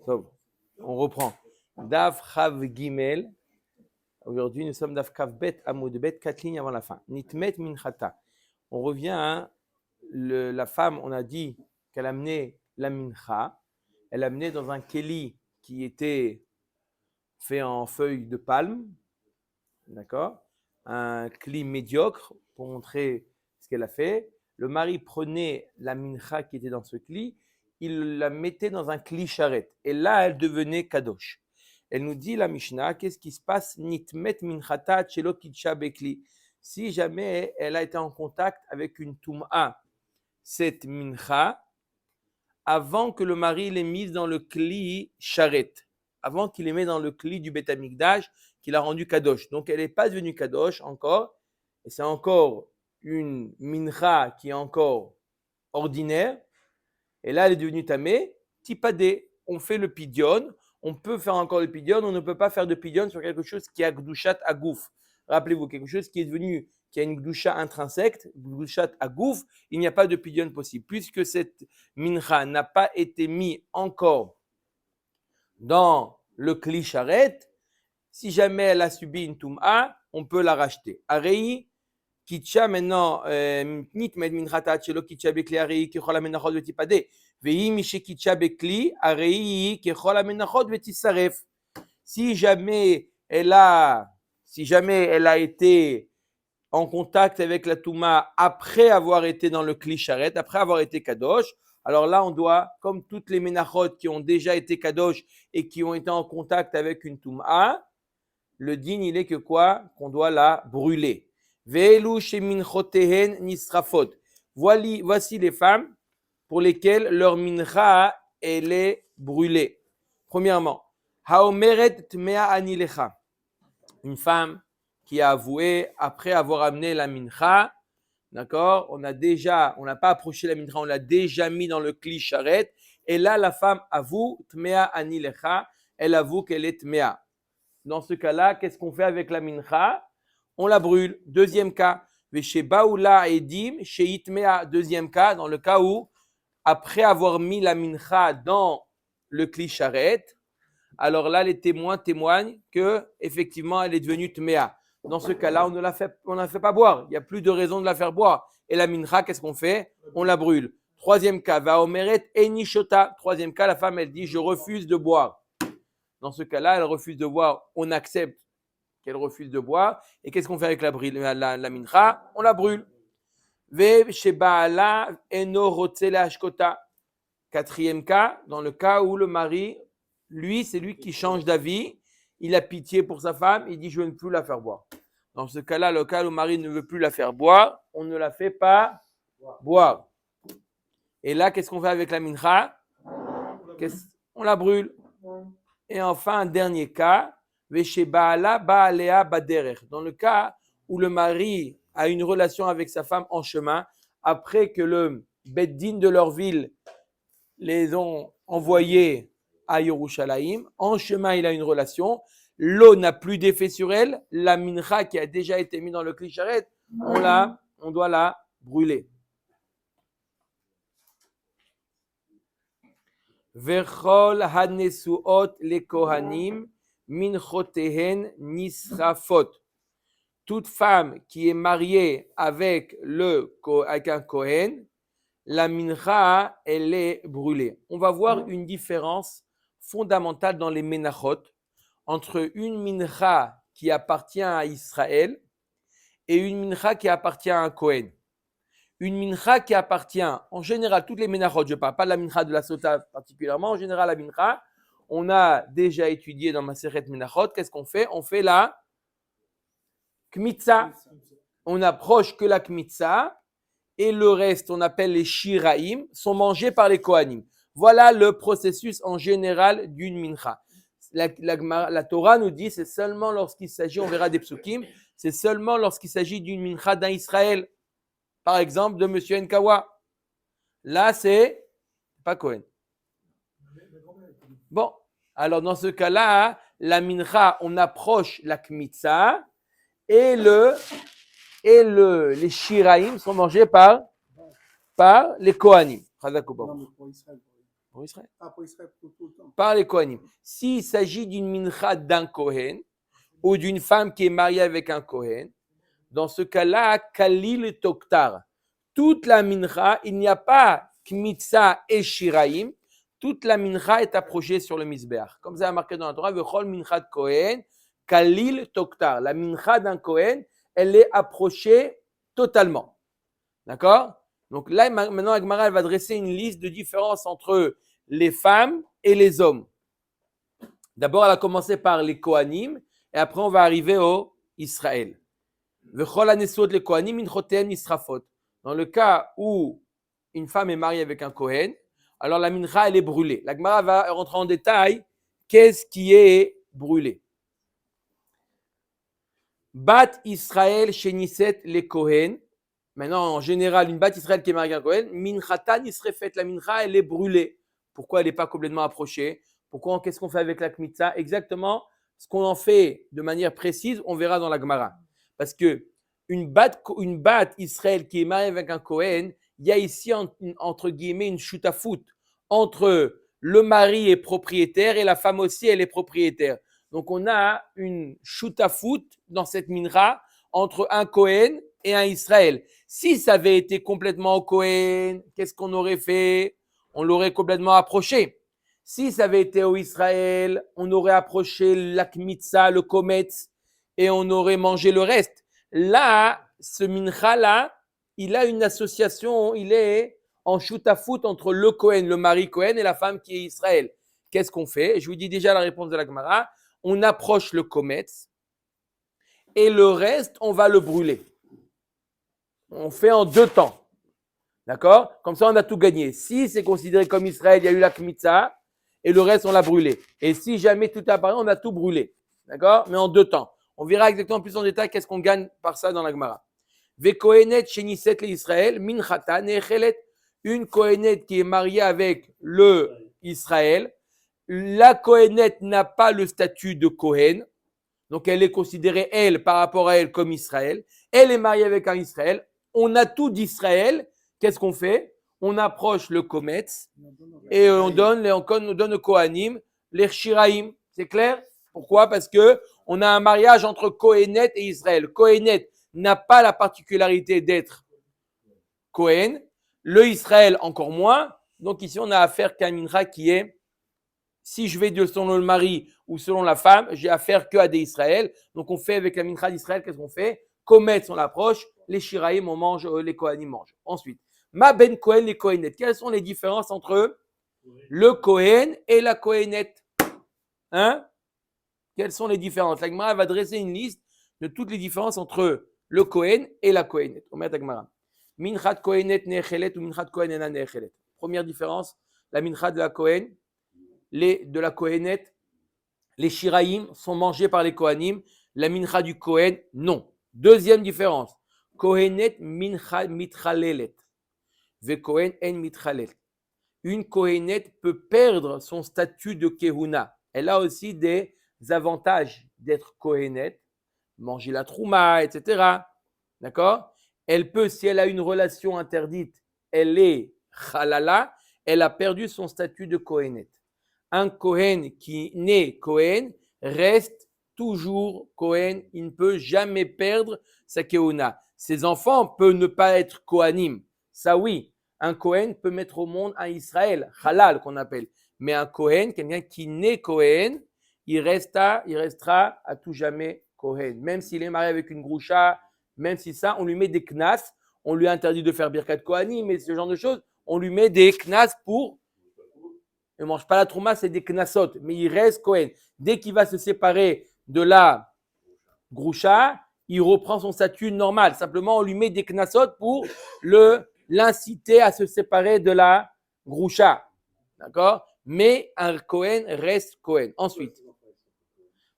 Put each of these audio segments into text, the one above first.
Donc, on reprend. Daf Chav Gimel. Aujourd'hui, nous sommes Daf Kav Bet Amoud Bet, 4 lignes avant la fin. Nitmet Minchata. On revient à la femme, on a dit qu'elle amenait la mincha. Elle amenait dans un keli qui était fait en feuilles de palme. D'accord? Un kli médiocre pour montrer ce qu'elle a fait. Le mari prenait la mincha qui était dans ce kli, il la mettait dans un kli charrette. Et là, elle devenait kadosh. Elle nous dit, la Mishnah, qu'est-ce qui se passe? Nitmet minchata chelo kitcha bekli. Si jamais elle a été en contact avec une toum'a, cette mincha, avant que le mari l'ait mise dans le kli charrette, avant qu'il les mette dans le kli du Beth Amikdash, qu'il a rendu kadosh. Donc, elle n'est pas devenue kadosh encore, et c'est encore une mincha qui est encore ordinaire, et là, elle est devenue tamé, tipadé. On fait le pidion, on peut faire encore le pidion, on ne peut pas faire de pidion sur quelque chose qui a gdushat agouf. Rappelez-vous, quelque chose qui est devenu, qui a une gdusha intrinsèque, gdushat agouf, il n'y a pas de pidion possible. Puisque cette mincha n'a pas été mise encore dans le kli sharet, si jamais elle a subi une toum'a, on peut la racheter. Arei, kitcha maintenant, nit med minchata chelo kitcha bekli arei kechol amenachot vetipade. Vei mishe kitcha bekli arei kechol amenachot vetisaref. Si jamais elle a été en contact avec la touma après avoir été dans le kli sharet, après avoir été kadosh, alors là on doit, comme toutes les menachot qui ont déjà été kadosh et qui ont été en contact avec une touma, le din il est que quoi? Qu'on doit la brûler. Ve'elu sheminchotehen nisrafot. Voici les femmes pour lesquelles leur mincha elle est brûlée. Premièrement, haomeret tmea anilecha. Une femme qui a avoué après avoir amené la mincha, d'accord? On n'a pas approché la mincha, on l'a déjà mis dans le kli sharet. Et là, la femme avoue tmea anilecha, elle avoue qu'elle est tmea. Dans ce cas-là, qu'est-ce qu'on fait avec la mincha? On la brûle. Deuxième cas, veshebaoula edim sheitmea. Deuxième cas, dans le cas où, après avoir mis la mincha dans le kli sharet, alors là, les témoins témoignent que effectivement, elle est devenue tmea. Dans ce cas-là, on ne la fait pas boire. Il n'y a plus de raison de la faire boire. Et la mincha, qu'est-ce qu'on fait? On la brûle. Troisième cas, vaomeret enishota. Troisième cas, la femme, elle dit, je refuse de boire. Dans ce cas-là, elle refuse de boire. On accepte qu'elle refuse de boire. Et qu'est-ce qu'on fait avec la mincha? On la brûle. Ve shebaala eno rotzele ashkota. Quatrième cas, dans le cas où le mari, lui, c'est lui qui change d'avis. Il a pitié pour sa femme. Il dit, je ne veux plus la faire boire. Dans ce cas-là, le cas où le mari ne veut plus la faire boire, on ne la fait pas boire. Et là, qu'est-ce qu'on fait avec la mincha? On la brûle. Et enfin, un dernier cas, Veshebaala baalea baderer. Dans le cas où le mari a une relation avec sa femme en chemin, après que le beddin de leur ville les ont envoyés à Yerushalayim, en chemin il a une relation, l'eau n'a plus d'effet sur elle, la mincha qui a déjà été mise dans le kli sharet, on doit la brûler. Vechol hanesuot le kohanim minchotehen nisrafot. Toute femme qui est mariée avec un kohen, la mincha, elle est brûlée. On va voir une différence fondamentale dans les menachot entre une mincha qui appartient à Israël et une mincha qui appartient à un kohen. Une mincha qui appartient, en général, toutes les menachot, je ne parle pas de la mincha de la sota particulièrement, en général, la mincha, on a déjà étudié dans Maseret Menachot, qu'est-ce qu'on fait? On fait la kmitza. On n'approche que la kmitza et le reste, on appelle les shiraim, sont mangés par les kohanim. Voilà le processus en général d'une mincha. La Torah nous dit, c'est seulement lorsqu'il s'agit, on verra des psukim, c'est seulement lorsqu'il s'agit d'une mincha d'un Israël. Par exemple, de Monsieur Nkawa. Là, c'est pas Cohen. Bon, alors dans ce cas-là, la mincha, on approche la kmitza et les shiraim sont mangés par les kohanim. Non, mais pour Israël. Pour Israël. Pour Israël, pour tout le temps. Par les Kohanim. S'il s'agit d'une mincha d'un Kohen ou d'une femme qui est mariée avec un Kohen, dans ce cas-là, Kalil Toktar. Toute la mincha, il n'y a pas Kmitza et Shiraim. Toute la mincha est approchée sur le Mizbeach. Comme ça a marqué dans la Torah, Vechol Minchat Kohen, Kalil Toktar. La mincha d'un Kohen, elle est approchée totalement. D'accord? Donc là, maintenant, Agmara, elle va dresser une liste de différences entre les femmes et les hommes. D'abord, elle a commencé par les Kohanim, et après, on va arriver au Israël. Vechol Anesot les Kohanim, Minchotem Nisrafot. Dans le cas où une femme est mariée avec un Kohen, alors la mincha, elle est brûlée. La Gemara va rentrer en détail. Qu'est-ce qui est brûlé? Bat Israël Sheniset les Kohen. Maintenant, en général, une bat Israël qui est mariée avec un Kohen, minchata nisrefet. La mincha, elle est brûlée. Pourquoi elle n'est pas complètement approchée? Pourquoi? Qu'est-ce qu'on fait avec la kmitza? Exactement ce qu'on en fait de manière précise, on verra dans la Gemara. Parce que une bat Israël qui est mariée avec un Kohen, il y a ici entre guillemets une shutafout entre le mari est propriétaire et la femme aussi elle est propriétaire. Donc on a une shutafout dans cette minra entre un Kohen et un Israël. Si ça avait été complètement au Kohen, qu'est-ce qu'on aurait fait? On l'aurait complètement approché. Si ça avait été au Israël, on aurait approché la kmitza, le kometz, et on aurait mangé le reste. Là, ce mincha-là, il a une association, il est en shoot-à-foot entre le Kohen, le mari Kohen et la femme qui est Israël. Qu'est-ce qu'on fait? Je vous dis déjà la réponse de la Gemara. On approche le kometz et le reste, on va le brûler. On fait en 2 temps. D'accord? Comme ça, on a tout gagné. Si c'est considéré comme Israël, il y a eu la kmitza et le reste, on l'a brûlé. Et si jamais tout apparaît, on a tout brûlé. D'accord? Mais en 2 temps. On verra exactement plus en détail qu'est-ce qu'on gagne par ça dans la Gemara. Ve kohenet sheniset le Israël, minchata nechelet. Une kohenet qui est mariée avec le Israël. La kohenet n'a pas le statut de Kohen. Donc, elle est considérée, elle, par rapport à elle, comme Israël. Elle est mariée avec un Israël. On a tout d'Israël. Qu'est-ce qu'on fait? On approche le kometz et on donne le Kohanim, les Shiraim. C'est clair? Pourquoi? Parce que on a un mariage entre Kohenet et Israël. Kohenet n'a pas la particularité d'être Kohen. Le Israël encore moins. Donc ici, on a affaire qu'à un mincha qui est, si je vais selon le mari ou selon la femme, j'ai affaire que à des Israël. Donc on fait avec la mincha d'Israël, qu'est-ce qu'on fait? Kometz, on l'approche. Les Shiraim, on mange, les Kohanim mangent. Ensuite, Ma ben Kohen, les Kohenet. Quelles sont les différences entre le Kohen et la Kohenet? Hein? Quelles sont les différences? La Gemara va dresser une liste de toutes les différences entre le Kohen et la Kohenet. On met la Gemara. Minchat Kohenet nechelet ou minchat Kohen ena nechelet. Première différence, la minchat de la Kohen, de la Kohenet, les Shiraim sont mangés par les Kohanim. La mincha du Kohen, non. Deuxième différence, Kohenet mincha mitchalelet. Ve Kohen en mitchalel. Une Kohenet peut perdre son statut de Kehuna. Elle a aussi des avantages d'être Kohenet, manger la trouma, etc. D'accord? Elle peut, si elle a une relation interdite, elle est Halala, elle a perdu son statut de Kohenet. Un Kohen qui naît Kohen reste toujours Kohen, il ne peut jamais perdre sa Kehuna. Ses enfants peuvent ne pas être Kohanim, ça oui. Un Kohen peut mettre au monde un Israël, halal qu'on appelle. Mais un Kohen, quelqu'un qui naît Kohen, il restera à tout jamais Kohen. Même s'il est marié avec une groucha, même si ça, on lui met des knas, on lui interdit de faire birkat Kohanim, mais ce genre de choses, on lui met des knas pour... Il ne mange pas la trouma, c'est des knasot, mais il reste Kohen. Dès qu'il va se séparer de la groucha, il reprend son statut normal. Simplement, on lui met des knasot pour l'inciter à se séparer de la groucha. D'accord? Mais un Kohen reste Kohen. Ensuite,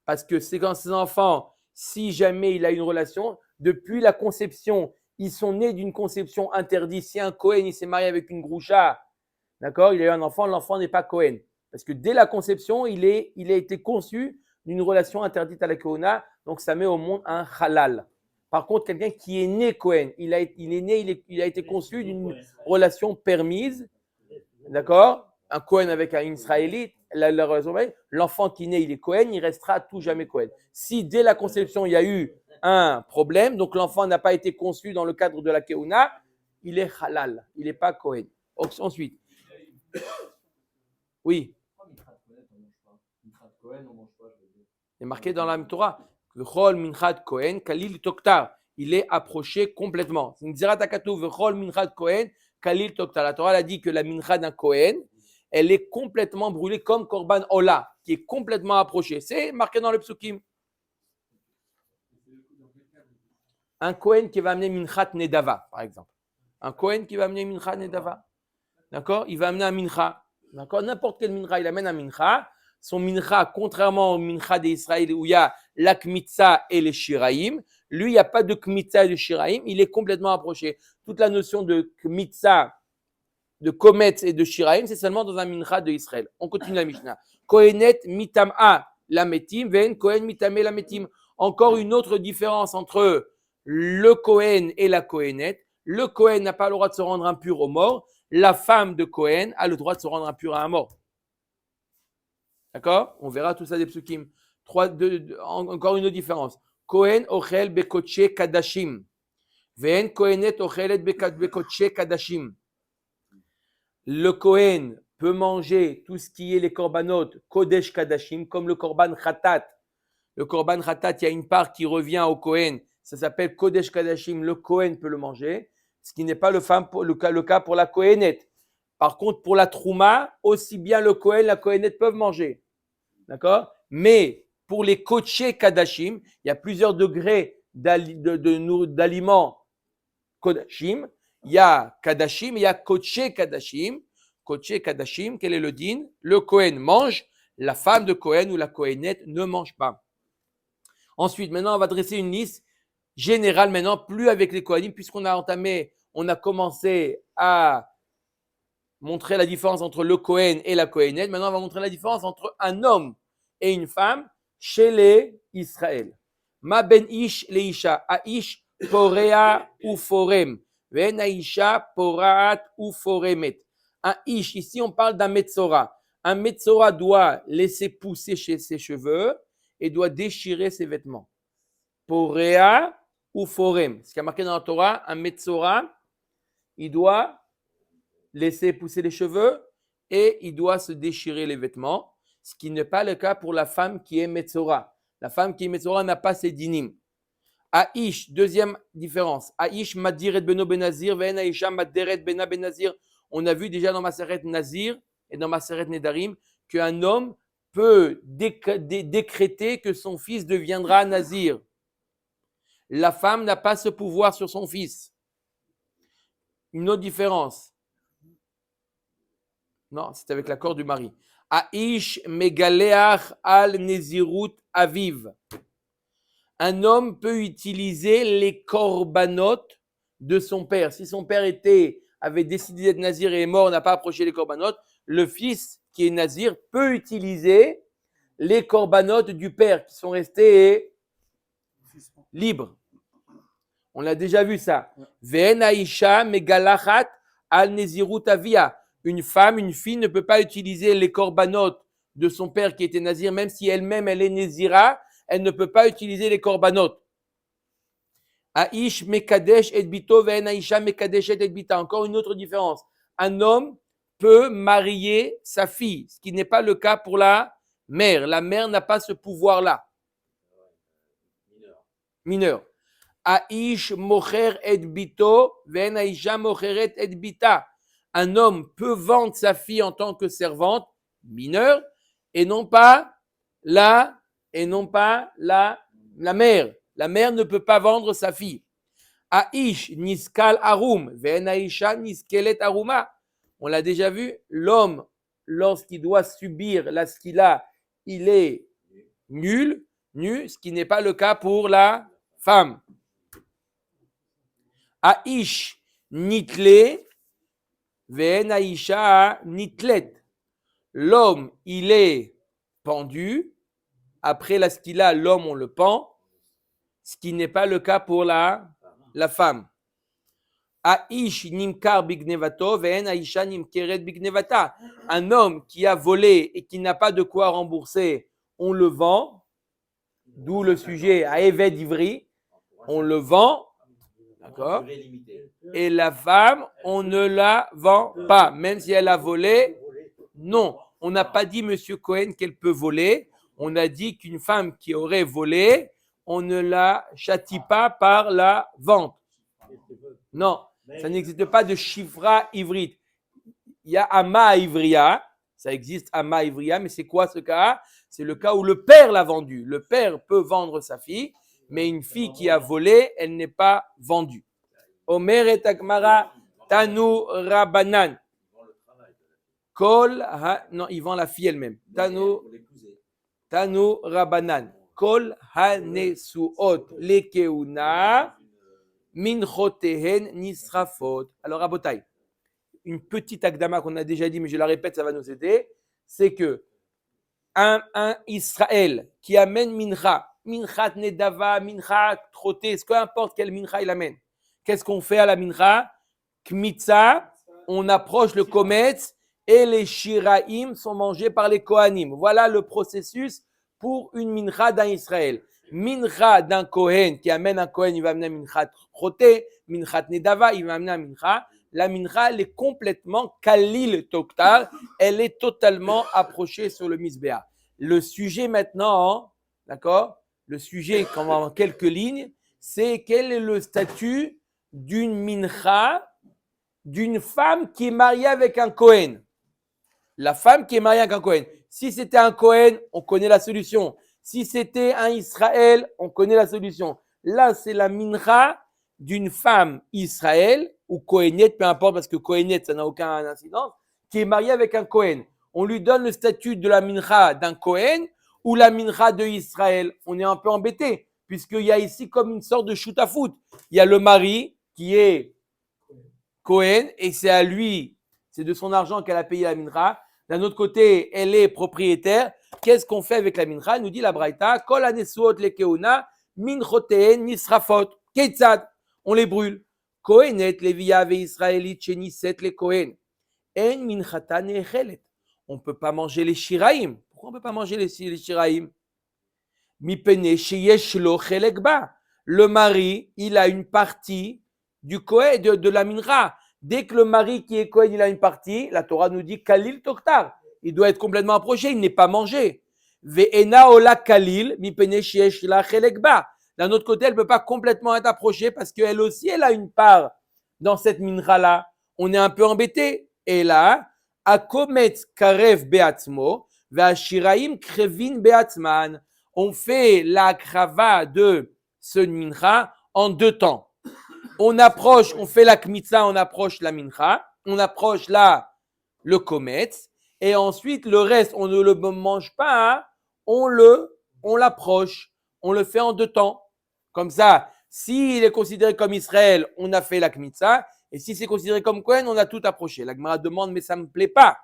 parce que c'est quand ses enfants, si jamais il a une relation, depuis la conception, ils sont nés d'une conception interdite. Si un Kohen il s'est marié avec une groucha, d'accord, il a eu un enfant, l'enfant n'est pas Kohen. Parce que dès la conception, il a été conçu d'une relation interdite à la Kohuna, donc ça met au monde un halal. Par contre, quelqu'un qui est né Kohen, il a été conçu d'une relation permise, d'accord? un Cohen avec un Israélite, l'enfant qui naît, il est Cohen, il restera à tout jamais Cohen. Si dès la conception, il y a eu un problème, donc l'enfant n'a pas été conçu dans le cadre de la Keuna, il est halal, il n'est pas Cohen. Ensuite, oui. Il est marqué dans la Torah. V'chol minchat Cohen, kalil toktar. Il est approché complètement. V'chol minchat Cohen, kalil toktar. La Torah a dit que la mincha d'un Cohen, elle est complètement brûlée comme korban ola, qui est complètement approché. C'est marqué dans le psukim. Un Cohen qui va amener minchat nedava, par exemple. Un Cohen qui va amener minchat nedava. D'accord? Il va amener un mincha. D'accord? N'importe quel mincha, il amène un mincha. Son mincha, contrairement au mincha d'Israël où il y a la kmitza et les shiraim, lui, il n'y a pas de kmitza et de shiraim, il est complètement approché. Toute la notion de kmitza, de kometz et de shiraim, c'est seulement dans un mincha de Israël. On continue la Mishnah. Kohenet mitam'a lametim, ven kohen mitame lametim. Encore une autre différence entre le Kohen et la Kohenet. Le Kohen n'a pas le droit de se rendre impur aux morts. La femme de Kohen a le droit de se rendre impur à un mort. D'accord? On verra tout ça des psukim. Encore une autre différence. Kohen ochel bekoche kadashim. Ven kohenet ochelet bekoche kadashim. Le Kohen peut manger tout ce qui est les korbanot kodesh kadashim, comme le korban khatat. Le korban khatat, il y a une part qui revient au Kohen. Ça s'appelle kodesh kadashim. Le Kohen peut le manger. Ce qui n'est pas le cas pour la Kohenet. Par contre, pour la Trouma, aussi bien le Kohen et la Kohenet peuvent manger. D'accord? Mais pour les koché kadashim, il y a plusieurs degrés d'aliments kodashim. Il y a kadashim, il y a koché kadashim. Koché kadashim, quel est le din? Le Kohen mange, la femme de Kohen ou la Kohenet ne mange pas. Ensuite, maintenant, on va dresser une liste générale maintenant, plus avec les Kohanim, puisqu'on a commencé à montrer la différence entre le Kohen et la Kohenet. Maintenant, on va montrer la différence entre un homme et une femme chez les Israël. Ma ben ish le isha, aish porea ou forem, ven aisha poraat ou foremet. Un ish, ici on parle d'un metzora. Un metzora doit laisser pousser ses cheveux et doit déchirer ses vêtements. Porea ou forem. Ce qui a marqué dans la Torah, un metzora, il doit laisser pousser les cheveux et il doit se déchirer les vêtements, ce qui n'est pas le cas pour la femme qui est metzora. La femme qui est metzora n'a pas ses dinim. Aish, deuxième différence. Aish madiret beno benazir, ven aisha maderet bena benazir. On a vu déjà dans Maseret Nazir et dans Maseret Nedarim qu'un homme peut décréter que son fils deviendra Nazir. La femme n'a pas ce pouvoir sur son fils. Une autre différence. Non, c'est avec l'accord du mari. Aish megaleach al nezirut aviv. Un homme peut utiliser les korbanot de son père. Si son père avait décidé d'être nazir et est mort, n'a pas approché les korbanot, le fils qui est nazir peut utiliser les korbanot du père qui sont restés libres. On l'a déjà vu ça. Ve'en aisha megalachat al nezirut avia. Une femme, une fille ne peut pas utiliser les korbanot de son père qui était nazir, même si elle-même elle est nazira, elle ne peut pas utiliser les korbanot. Aish mekadesh et bito ve'en aisha mekadesh et bita. Encore une autre différence. Un homme peut marier sa fille, ce qui n'est pas le cas pour la mère. La mère n'a pas ce pouvoir-là. Mineur. Aish mocher et bito ve'en aisha mocheret et bita. Un homme peut vendre sa fille en tant que servante mineure et non pas la mère. La mère ne peut pas vendre sa fille. Aish niskal arum ve'en aisha niskelet aruma. On l'a déjà vu, l'homme, lorsqu'il doit subir la skila, il est nu, ce qui n'est pas le cas pour la femme. Aish nitle ve'en aisha nitlet. L'homme, il est pendu. Après la skila, l'homme, on le pend. Ce qui n'est pas le cas pour la femme. Aish nimkar bignevato ve'en aisha nimkeret bignevata. Un homme qui a volé et qui n'a pas de quoi rembourser, on le vend. D'où le sujet à Eved Ivri. On le vend. D'accord. Et la femme, on ne la vend pas. Même si elle a volé, non. On n'a pas dit, Monsieur Cohen, qu'elle peut voler. On a dit qu'une femme qui aurait volé, on ne la châtie pas par la vente. Non, ça n'existe pas de chifra ivrite. Il y a Ama Ivria, ça existe Ama Ivria, mais c'est quoi ce cas? C'est le cas où le père l'a vendu. Le père peut vendre sa fille, mais une fille qui a volé, elle n'est pas vendue. Omer et Akmara, Tanu Rabanan. Non, il vend la fille elle-même. Tanu Rabanan. Kol Hanesuot Lekeuna Minchotehen Nisrafot. Alors, Rabotai, une petite akdama qu'on a déjà dit, mais je la répète, ça va nous aider. C'est que un Israël qui amène mincha nedava, mincha trotté, peu importe quel mincha il amène. Qu'est-ce qu'on fait à la mincha? Kmitza, on approche le kometz et les shiraim sont mangés par les kohanim. Voilà le processus pour une mincha d'un Israël. Mincha d'un kohen qui amène un kohen, il va amener un mincha trotté, mincha nedava, il va amener un mincha. La mincha, elle est complètement kalil toktar, elle est totalement approchée sur le misbéa. Le sujet maintenant, d'accord? Le sujet, en quelques lignes, c'est quel est le statut d'une mincha, d'une femme qui est mariée avec un Kohen. La femme qui est mariée avec un Kohen. Si c'était un Kohen, on connaît la solution. Si c'était un Israël, on connaît la solution. Là, c'est la mincha d'une femme Israël ou Kohénette, peu importe, parce que Kohénette, ça n'a aucun incidence, qui est mariée avec un Kohen. On lui donne le statut de la mincha d'un Kohen ou la mincha de Israël. On est un peu embêté, puisqu'il y a ici comme une sorte de shoot à foot. Il y a le mari qui est Kohen et c'est à lui, c'est de son argent qu'elle a payé la mincha. D'un autre côté, elle est propriétaire. Qu'est-ce qu'on fait avec la mincha? Nous dit la Braïta, Kol hanesuot lekeuna minchoteen nisrafot. Ketzad, on les brûle. Kohenet levia ve israélite cheniset le Kohen. En minchata nechelet. On ne peut pas manger les shiraim. Pourquoi on ne peut pas manger les shiraim? Mipene sheyesh lo chelek ba. Le mari, il a une partie du Kohen, de la mincha. Dès que le mari qui est Kohen, il a une partie, la Torah nous dit Kalil Toktar. Il doit être complètement approché, il n'est pas mangé. Ve'ena ola Kalil, mipene sheyesh la chelek ba. D'un autre côté, elle ne peut pas complètement être approchée parce qu'elle aussi, elle a une part dans cette mincha-là. On est un peu embêté. Et là, akometz karev beatzmo, ve'ashiraim krevin beatzman. On fait la krava de ce mincha en deux temps. On approche, on fait la kmitza, on approche la mincha, on approche là le kometz, et ensuite le reste, on ne le mange pas, hein, on l'approche, on le fait en deux temps. Comme ça, s'il est considéré comme Israël, on a fait la kmitza, et si c'est considéré comme Kohen, on a tout approché. La Gemara demande, mais ça ne me plaît pas.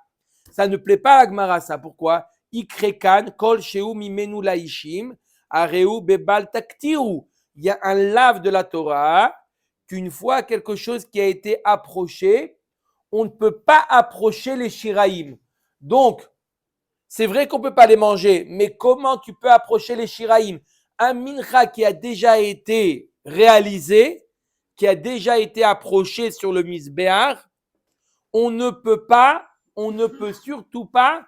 Ça ne plaît pas à la Gemara, ça. Pourquoi? Ikrekan, kol sheu mimenu laishim, areu bebal taktiru. Il y a un lave de la Torah qu'une fois quelque chose qui a été approché, on ne peut pas approcher les shiraim. Donc, c'est vrai qu'on ne peut pas les manger, mais comment tu peux approcher les shiraim? Un mincha qui a déjà été réalisé, qui a déjà été approché sur le misbéar, on ne peut surtout pas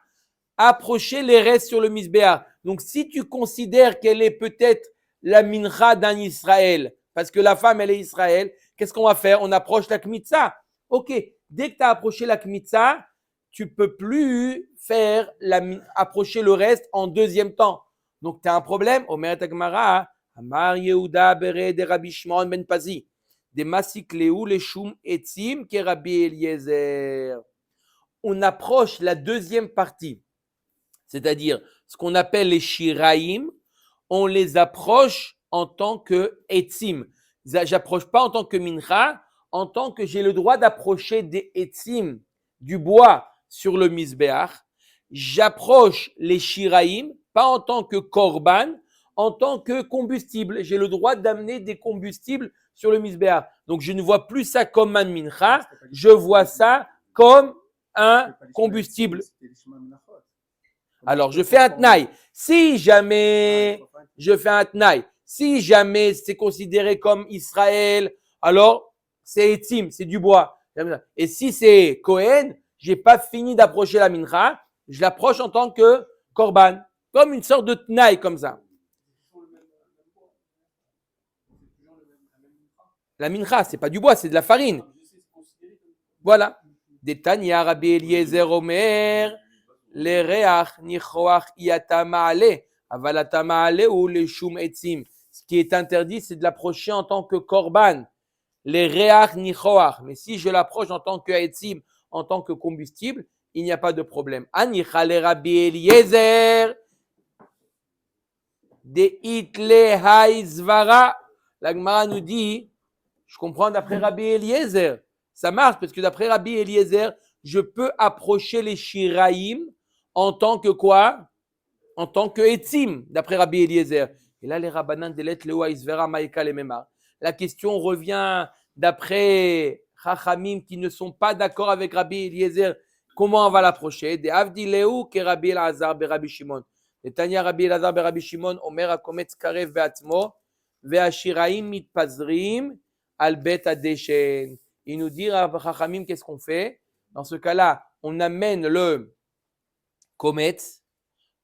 approcher les restes sur le misbéar. Donc, si tu considères qu'elle est peut-être la mincha d'un Israël, parce que la femme, elle est Israël, qu'est-ce qu'on va faire? On approche la kmitza. Ok, dès que tu as approché la kmitza, tu peux plus faire approcher le reste en deuxième temps. Donc, tu as un problème. Omer Tagmara, Amar Yehuda Bere de Rabbi Shimon ben Pazi, de Masikleu le Shum Etzim ke Rabbi Eliezer. On approche la deuxième partie, c'est-à-dire ce qu'on appelle les shiraim, on les approche en tant que etzim. J'approche pas en tant que mincha, en tant que j'ai le droit d'approcher des etzim, du bois sur le misbéach. J'approche les shiraim, pas en tant que korban, en tant que combustible. J'ai le droit d'amener des combustibles sur le misbéach. Donc, je ne vois plus ça comme un mincha, je vois ça comme un combustible. Alors, je fais un tnaï. Si jamais je fais un tnaï, si jamais c'est considéré comme Israël, alors c'est etzim, c'est du bois. Et si c'est Kohen, j'ai pas fini d'approcher la mincha, je l'approche en tant que korban, comme une sorte de tnaï comme ça. La mincha, c'est pas du bois, c'est de la farine. Voilà. Détania Rabbi Eliezer Omer, les reach nichoach iata maale, avalata maale ou les shum etzim. Ce qui est interdit, c'est de l'approcher en tant que korban. Les reach nichoach. Mais si je l'approche en tant que etzim, en tant que combustible, il n'y a pas de problème. Anicha le Rabbi Eliezer de itle haizvara. La Gemara nous dit, je comprends d'après Rabbi Eliezer. Ça marche parce que d'après Rabbi Eliezer, je peux approcher les shiraïm en tant que quoi? En tant que etzim, d'après Rabbi Eliezer. Et là, les rabbanan delet leo haizvara maïka les memar. La question revient d'après Chachamim qui ne sont pas d'accord avec Rabbi Eliezer. Comment on va l'approcher? De avdi leu ke Rabbi Elazar be Rabbi Shimon. Netanya Rabbi Elazar be Rabbi Shimon, Omer hakometz karev be'atzmo, ve'ashiraim mitpazrim al bet adeshen. Il nous dit, Chachamim, qu'est-ce qu'on fait? Dans ce cas-là, on amène le kometz.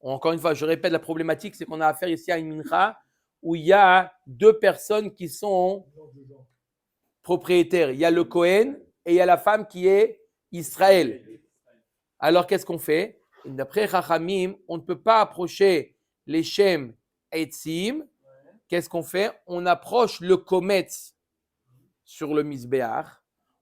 Encore une fois, je répète, la problématique, c'est qu'on a affaire ici à une mincha où il y a deux personnes qui sont propriétaires. Il y a le Kohen et il y a la femme qui est Israël. Alors, qu'est-ce qu'on fait? D'après Chachamim, on ne peut pas approcher les Shem Etzim. Qu'est-ce qu'on fait? On approche le kometz sur le misbéach.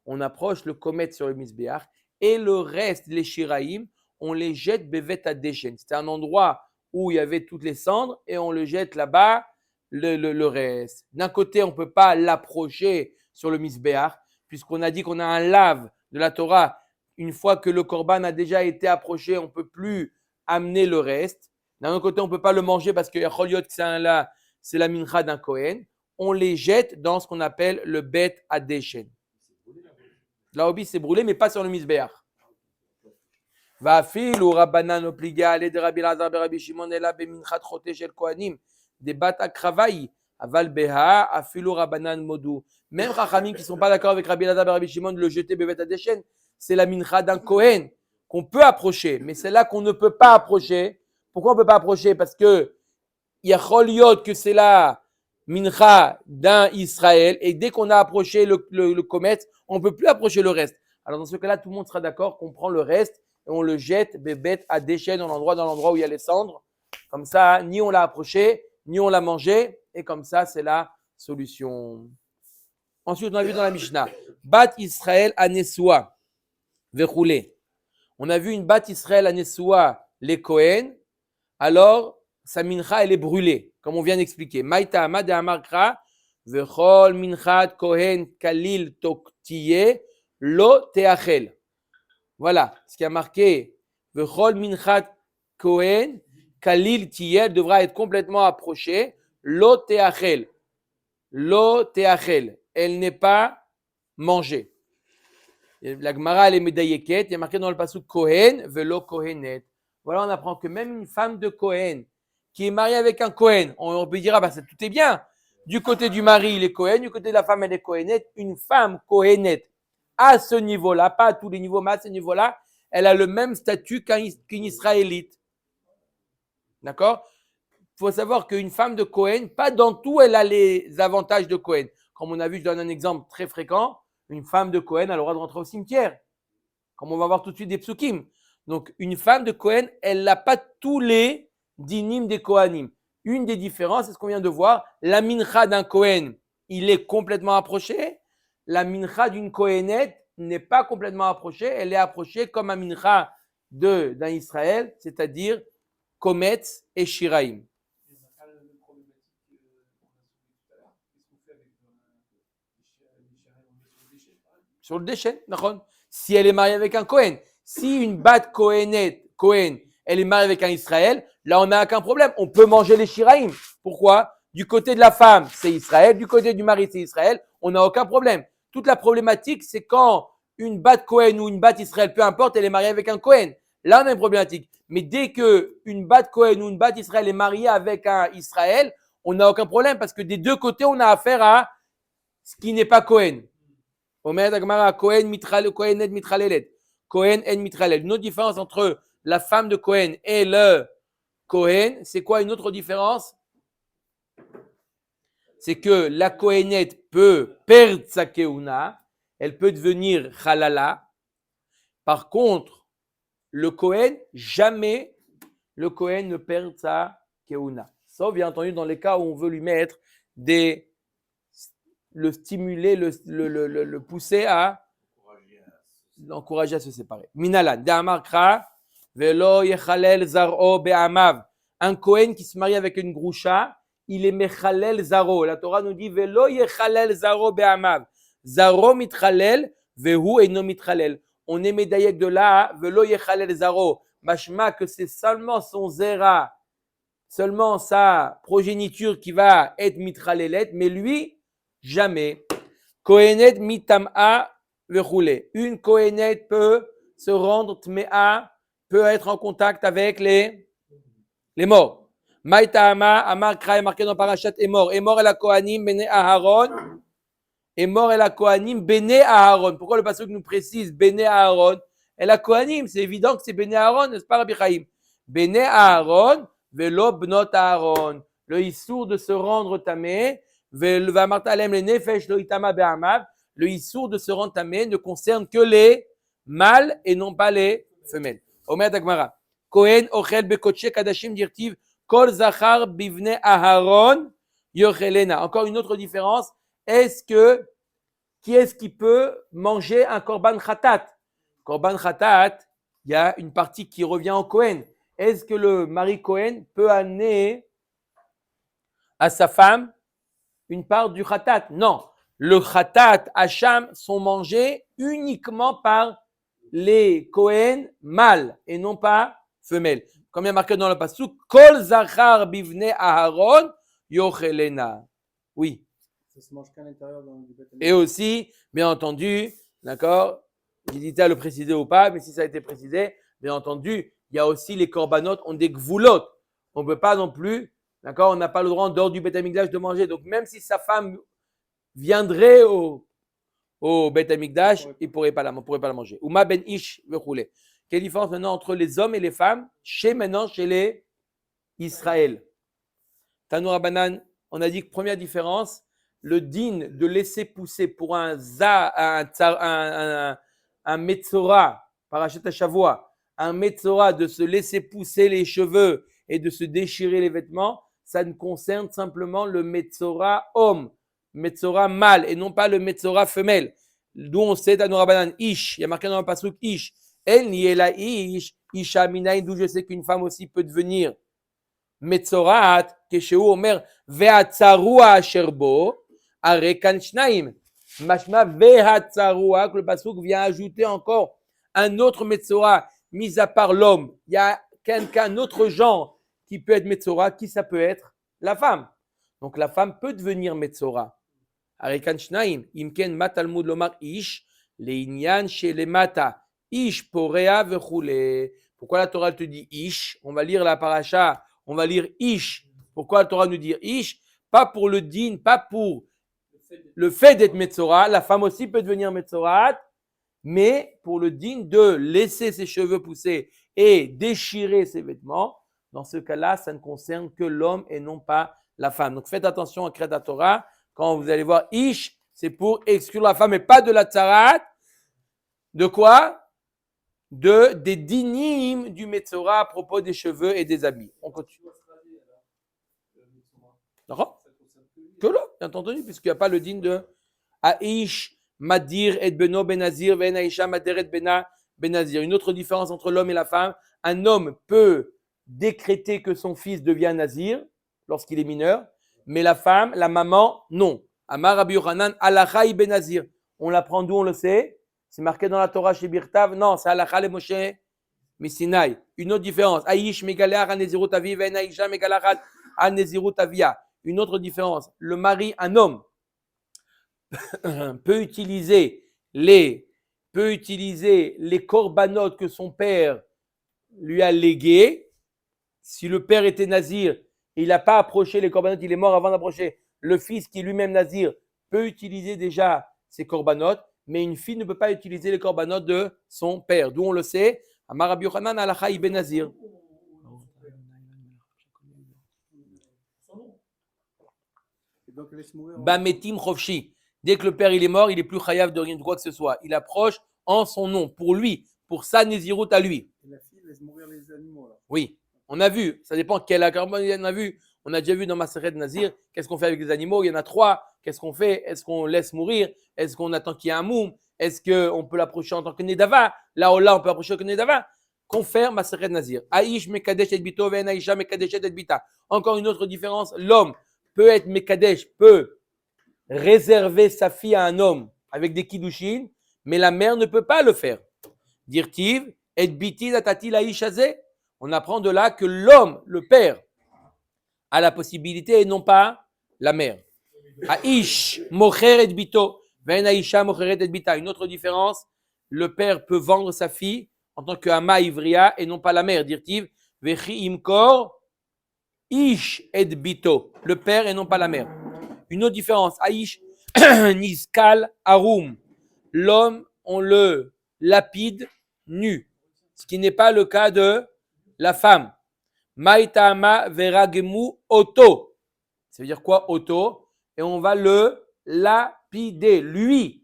On approche le kometz sur le misbéach. Et le reste, les shiraïm, on les jette bevet adeshen. C'était un endroit où il y avait toutes les cendres et on le jette là-bas, le reste. D'un côté, on ne peut pas l'approcher sur le misbéach, puisqu'on a dit qu'on a un lave de la Torah. Une fois que le korban a déjà été approché, on ne peut plus amener le reste. D'un autre côté, on ne peut pas le manger parce que c'est la mincha d'un Kohen. On les jette dans ce qu'on appelle le bet adeshen. La hobby c'est brûlé, mais pas sur le misbéach. Va fil ou rabbanan obliga ale de Rabbi Elazar be Rabbi Shimon ela be minchat chote shel kohanim de bat akravai aval beha afilu rabbanan modu. Même Chachamim qui sont pas d'accord avec Rabbi Elazar be Rabbi Shimon de le jeter bevet adeshen, c'est la mincha d'un Kohen qu'on peut approcher, mais c'est là qu'on ne peut pas approcher. Pourquoi on peut pas approcher? Parce que il y a choliot que c'est la mincha d'un Israël et dès qu'on a approché le kometz, on ne peut plus approcher le reste. Alors dans ce cas-là, tout le monde sera d'accord qu'on prend le reste et on le jette bébête à déchets dans l'endroit où il y a les cendres. Comme ça, ni on l'a approché, ni on l'a mangé et comme ça, c'est la solution. Ensuite, on a vu dans la Mishnah, Bat Israël anesua vechoulé. On a vu une Bat Israël anesua les Kohen. Alors, sa mincha, elle est brûlée, comme on vient d'expliquer. Maïta amad amarkra, vechol minchat kohen kalil toktiye, lo teachel. Voilà, ce qui a marqué, vechol minchat kohen kalil tiye, devra être complètement approché, lo teachel. Lo teachel, elle n'est pas mangée. La Gemara, elle est médailleket, il y a marqué dans le pasuk kohen, velo kohenet. Voilà, on apprend que même une femme de Kohen qui est mariée avec un Kohen, on peut dire, ah bah ça, tout est bien. Du côté du mari, il est Kohen, du côté de la femme, elle est Kohenette. Une femme Kohenette, à ce niveau-là, pas à tous les niveaux, mais à ce niveau-là, elle a le même statut qu'une Israélite. D'accord? Il faut savoir qu'une femme de Kohen, pas dans tout, elle a les avantages de Kohen. Comme on a vu, je donne un exemple très fréquent, une femme de Kohen a le droit de rentrer au cimetière. Comme on va voir tout de suite des psukim. Donc, une femme de Kohen, elle n'a pas tous les dinim des Kohanim. Une des différences, c'est ce qu'on vient de voir. La mincha d'un Kohen, il est complètement approché. La mincha d'une Kohenette n'est pas complètement approchée. Elle est approchée comme la mincha d'un Israël, c'est-à-dire Kometz et Shiraim. Sur le déchet, d'accord. Si elle est mariée avec un Kohen. Si une bat Kohen, elle est mariée avec un Israël, là, on n'a aucun problème. On peut manger les shiraïm. Pourquoi? Du côté de la femme, c'est Israël. Du côté du mari, c'est Israël. On n'a aucun problème. Toute la problématique, c'est quand une bat Cohen ou une bat Israël, peu importe, elle est mariée avec un Cohen. Là, on a une problématique. Mais dès que une bat Cohen ou une bat Israël est mariée avec un Israël, on n'a aucun problème parce que des deux côtés, on a affaire à ce qui n'est pas Cohen. Omer Dagmara, Cohen et Mitralelet. Cohen et Mitralel. Une autre différence entre la femme de Cohen et le Cohen, c'est quoi une autre différence? C'est que la Cohenette peut perdre sa keuna, elle peut devenir halala. Par contre, le Cohen, jamais le Cohen ne perd sa keuna. Sauf bien entendu dans les cas où on veut lui mettre le stimuler, le pousser à l'encourager à se séparer. Minalan, Da'amarkra, velo yechalel zaro be'amav. Un Cohen qui se marie avec une groucha, il est mechalel zaro. La Torah nous dit velo yechalel zaro be'amav. Zaro mitchalel, vehu eno mitchalel. On est médaillé de là, velo yechalel zaro. Mashma que c'est seulement son zera, seulement sa progéniture qui va être mitralelet, mais lui, jamais. Kohenet mitam'a vechoulé. Une kohenet peut se rendre tmea, peut être en contact avec les morts. Maïtama, Amar Kra est marqué dans Parashat Emor. Emor et la Kohanim, Bene Aharon. Emor et la Kohanim, Bene Aharon. Pourquoi le passage nous précise Bene Aharon? Et la Kohanim, c'est évident que c'est Bene Aharon, n'est-ce pas, Rabbi Chaim? Bene Aharon, Velo Bnot Aharon. Le issour de se rendre tamé, va martalem le nefesh lo itama be'amav. Le issour de se rendre tamé ne concerne que les mâles et non pas les femelles. Omer Dagmara. Kohen ochel bekotche kadashim dirtiv kol zachar bivne Aharon yochelena. Encore une autre différence. Qui est-ce qui peut manger un korban khatat? Korban khatat, il y a une partie qui revient en Kohen. Est-ce que le mari Kohen peut amener à sa femme une part du khatat? Non. Le khatat, hacham, sont mangés uniquement par les Kohen mâles et non pas femelles. Comme il y a marqué dans le pasuk, Kol zachar bivne Aharon yochelena. Oui. Ça se mange qu'à l'intérieur du Beth Et aussi, bien entendu, d'accord, j'hésitais à le préciser ou pas, mais si ça a été précisé, bien entendu, il y a aussi les corbanotes ont des gvoulot. On ne peut pas non plus, d'accord, on n'a pas le droit en dehors du Beth Amikdash de manger. Donc même si sa femme viendrait au Beth Amikdash, il ne pourrait pas la manger. Uma ben ish vechoulé. Quelle différence maintenant entre les hommes et les femmes chez les Israël? Tanoura Rabbanan, on a dit que première différence, le din de laisser pousser pour un metzora, parachet Shavua, un metzora de se laisser pousser les cheveux et de se déchirer les vêtements, ça ne concerne simplement le metzora homme, metzora mâle et non pas le metzora femelle. D'où on sait Tanoura Rabbanan ish, il y a marqué dans le pasuk ish, el niela ish, isha minaï, d'où je sais qu'une femme aussi peut devenir Metzorat, Keshehu Omer, Ve'atzarua Asherbo, Arekan Shnaim. Mashma Ve'atzarua, que le Pasuk vient ajouter encore un autre Metzora, mis à part l'homme. Il y a qu'un autre genre qui peut être Metzora, qui ça peut être? La femme. Donc la femme peut devenir Metzora. Arekan Shnaim, Imken Matalmud Lomar Ish, Leinyan Shelemata, Ish Porea Vechule. Pourquoi la Torah te dit Ish? On va lire la paracha. On va lire Ish. Pourquoi la Torah nous dit Ish? Pas pour le din, pas pour le fait d'être Metzora. La femme aussi peut devenir Metzorat, mais pour le din de laisser ses cheveux pousser et déchirer ses vêtements. Dans ce cas-là, ça ne concerne que l'homme et non pas la femme. Donc faites attention à Kriyat Torah. Quand vous allez voir Ish, c'est pour exclure la femme et pas de la tzarat. De quoi? Des dinim du Metzora à propos des cheveux et des habits. On continue. D'accord? Que là, bien entendu, puisqu'il n'y a pas le din de Aish, Madir et Beno Benazir, Ben Aisha, Madir et Bena Benazir. Une autre différence entre l'homme et la femme. Un homme peut décréter que son fils devient Nazir lorsqu'il est mineur, mais la femme, la maman, non. Amar Rabbi Yochanan, Alachai Benazir. On l'apprend d'où on le sait? C'est marqué dans la Torah chez Birtav? Non, c'est Halakha le Moshe Misinaï. Une autre différence. Aïsh megalach anezirut avi ve'en aïcha megalachat anezirut avia. Une autre différence. Le mari, un homme, peut utiliser les corbanotes que son père lui a légués. Si le père était nazir, il n'a pas approché les corbanotes, il est mort avant d'approcher. Le fils qui est lui-même nazir peut utiliser déjà ces corbanotes, mais une fille ne peut pas utiliser les corbanotes de son père. D'où on le sait, Amar Rabbi Yochanan halacha ibn nazir. Donc, laisse mourir. Bametim chofshi. Dès que le père il est mort, il est plus chayav de rien de quoi que ce soit. Il approche en son nom, pour lui, pour sa nézirut à lui. Et la fille laisse mourir les animaux. Là. Oui, on a vu, ça dépend quel accord on a vu. On a déjà vu dans Maseret Nazir, qu'est-ce qu'on fait avec les animaux? Il y en a 3. Qu'est-ce qu'on fait? Est-ce qu'on laisse mourir? Est-ce qu'on attend qu'il y ait un moum? Est-ce qu'on peut l'approcher en tant que Nedava? Là, on peut approcher en tant que Nedava. Qu'on fait Maseret Nazir? Aïsh mekadesh et bito, ven aïcha mekadesh et bita. Encore une autre différence, l'homme peut être mekadesh, peut réserver sa fille à un homme avec des kiddushin, mais la mère ne peut pas le faire. Dirtiv, et biti datati laïsh azé. On apprend de là que l'homme, le père, a la possibilité et non pas la mère. Aish mocher et bito, ven aisha mocher et bita. Une autre différence, le père peut vendre sa fille en tant que ama ivria et non pas la mère. Dirtiv, vechi imkor ish et bito. Le père et non pas la mère. Une autre différence, aish niskal arum. L'homme, on le lapide nu, ce qui n'est pas le cas de la femme. Maïtama veragemu oto. Ça veut dire quoi oto? Et on va le lapider. Lui,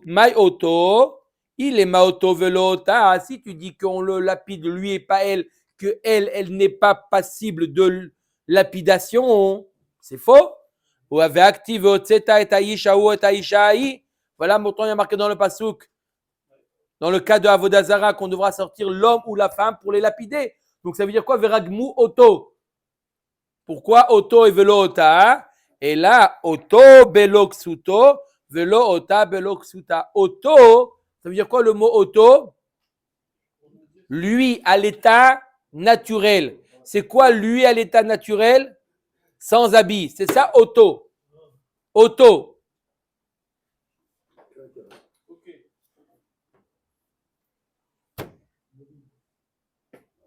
mai oto, il est maoto velota. Si tu dis qu'on le lapide lui et pas elle, que elle n'est pas passible de lapidation, c'est faux. Ou avait activé otseta et aisha ou aisha. Voilà, pourtant il y a marqué dans le pasouk, dans le cas de Avodazara, qu'on devra sortir l'homme ou la femme pour les lapider. Donc ça veut dire quoi? Veragmu oto. Pourquoi oto et velo ota? Et là, oto beloksuto, velo ota beloksuta. Oto, ça veut dire quoi le mot oto? Lui à l'état naturel. C'est quoi lui à l'état naturel? Sans habit. C'est ça oto. Oto.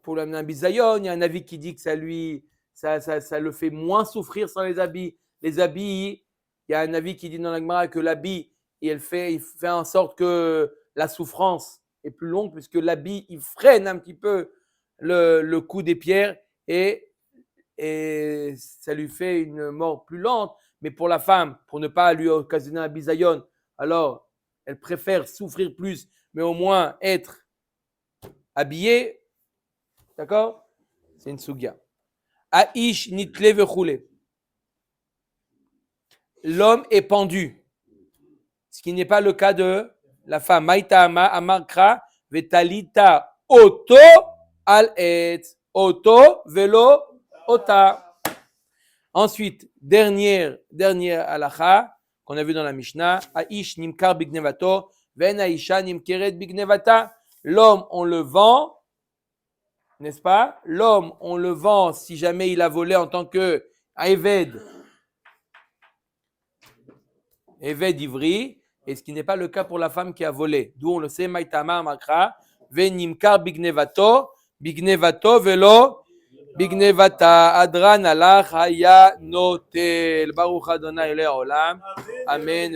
Pour l'amener un bisayon, il y a un avis qui dit que ça le fait moins souffrir sans les habits. Les habits, il y a un avis qui dit dans la Gemara que l'habit, il fait en sorte que la souffrance est plus longue puisque l'habit, il freine un petit peu le coup des pierres et ça lui fait une mort plus lente. Mais pour la femme, pour ne pas lui occasionner un bisayon, alors elle préfère souffrir plus, mais au moins être habillée. D'accord? C'est une sugya. Aish nitle vechoule. L'homme est pendu. Ce qui n'est pas le cas de la femme. Maïtama amakra vetalita oto al et. Oto velo ota. Ensuite, dernière halacha qu'on a vu dans la Mishnah. Aish nimkar bignevato ven aisha nimkeret bignevata. L'homme, on le vend. N'est-ce pas? L'homme, on le vend si jamais il a volé en tant que Eved ivri, et ce qui n'est pas le cas pour la femme qui a volé. D'où on le sait, Maïtama Makra, Venimkar bignevato velo bignevata, Adran alach haya notel. Baruch Adonai Le'olam. Amen.